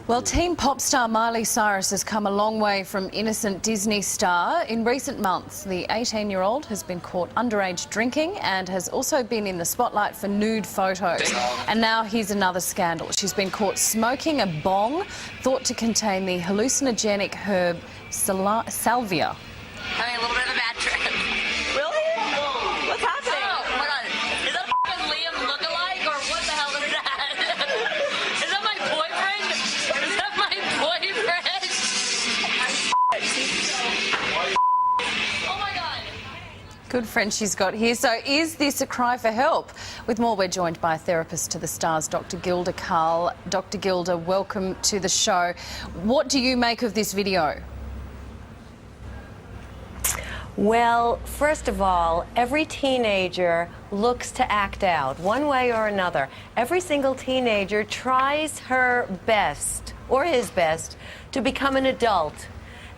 Well, teen pop star Miley Cyrus has come a long way from innocent Disney star. In recent months, the 18-year-old has been caught underage drinking and has also been in the spotlight for nude photos. And now here's another scandal. She's been caught smoking a bong thought to contain the hallucinogenic herb salvia. Having a little bit of a bad trip. Really? What's happening? Oh my god. Is that a fucking Liam lookalike or what the hell is that? Is that my boyfriend? Is that my boyfriend? Oh my god. Good friend she's got here. So is this a cry for help? With more, we're joined by a therapist to the stars, Dr. Gilda Carle. Dr. Gilda, welcome to the show. What do you make of this video? Well, first of all, every teenager looks to act out one way or another. Every single teenager tries her best, or his best, to become an adult.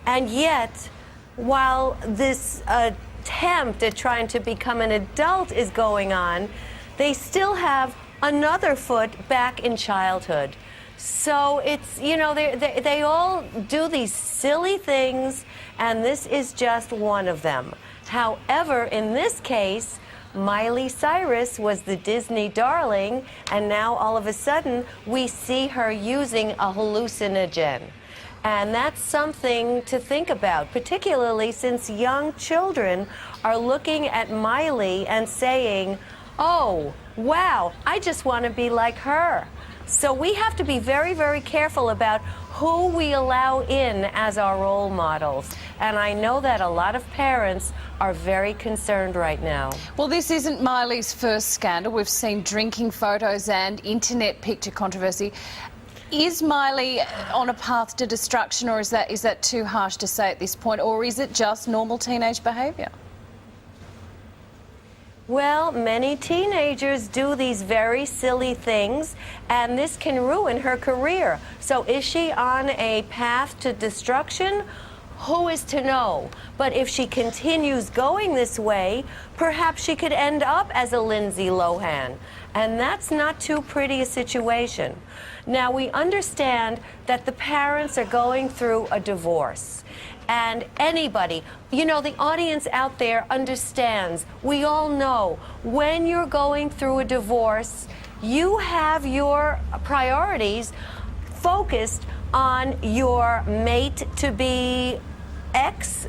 And yet, while this attempt at trying to become an adult is going on, they still have another foot back in childhood. So it's, you know, they all do these silly things, and this is just one of them. However, in this case, Miley Cyrus was the Disney darling, and now all of a sudden we see her using a hallucinogen. And that's something to think about, particularly since young children are looking at Miley and saying, oh, wow, I just want to be like her. So we have to be very, very careful about who we allow in as our role models. And I know that a lot of parents are very concerned right now. Well, this isn't Miley's first scandal. We've seen drinking photos and internet picture controversy. Is Miley on a path to destruction, or is that too harsh to say at this point, or is it just normal teenage behaviour? Well, many teenagers do these very silly things, and this can ruin her career. So is she on a path to destruction? Who is to know? But if she continues going this way, perhaps she could end up as a Lindsay Lohan. And that's not too pretty a situation. Now, we understand that the parents are going through a divorce. And anybody, you know, the audience out there understands, we all know, when you're going through a divorce, you have your priorities focused on your mate-to-be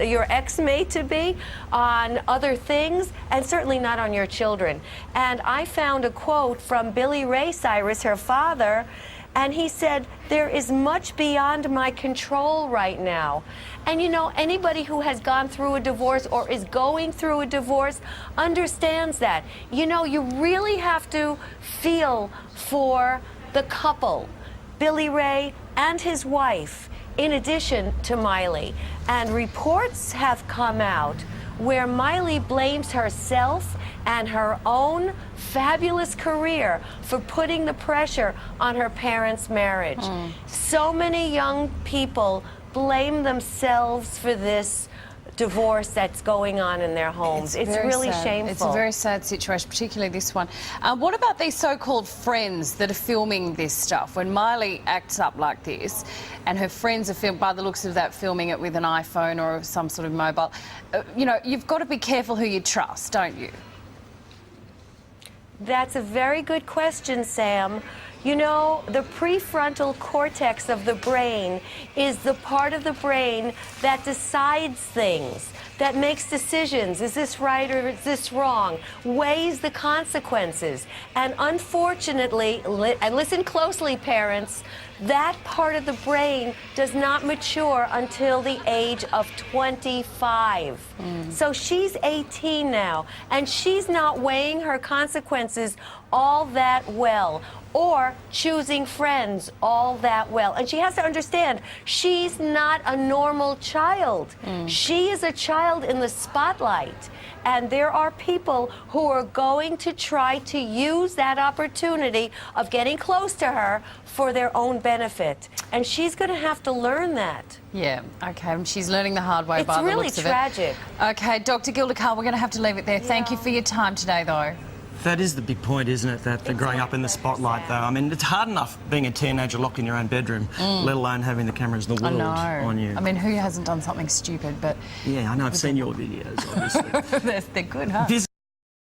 your ex-mate-to-be, on other things, and certainly not on your children. And I found a quote from Billy Ray Cyrus, her father, and he said, there is much beyond my control right now. And you know, anybody who has gone through a divorce or is going through a divorce understands that. You know, you really have to feel for the couple, Billy Ray and his wife, in addition to Miley. And reports have come out where Miley blames herself and her own fabulous career for putting the pressure on her parents' marriage. So many young people blame themselves for this divorce that's going on in their homes. It's really shameful. It's a very sad situation, particularly this one. What about these so-called friends that are filming this stuff? When Miley acts up like this and her friends are by the looks of that, filming it with an iPhone or some sort of mobile, you know, you've got to be careful who you trust, don't you? That's a very good question, Sam. You know, the prefrontal cortex of the brain is the part of the brain that decides things, that makes decisions. Is this right or is this wrong? Weighs the consequences. And unfortunately, and listen closely, parents, that part of the brain does not mature until the age of 25. So she's 18 now, and she's not weighing her consequences all that well, or choosing friends all that well. And she has to understand, she's not a normal child. She is a child in the spotlight. And there are people who are going to try to use that opportunity of getting close to her for their own benefit. And she's going to have to learn that. Yeah, okay. And she's learning the hard way by the looks of it. It's really tragic. Okay, Dr. Gilda Carle, we're going to have to leave it there. Thank you for your time today, though. That is the big point, isn't it? That they're growing up in the spotlight, though. I mean, it's hard enough being a teenager locked in your own bedroom, let alone having the cameras in the world on you. I mean, who hasn't done something stupid? But yeah, I know. I've seen your videos, obviously. they're good, huh?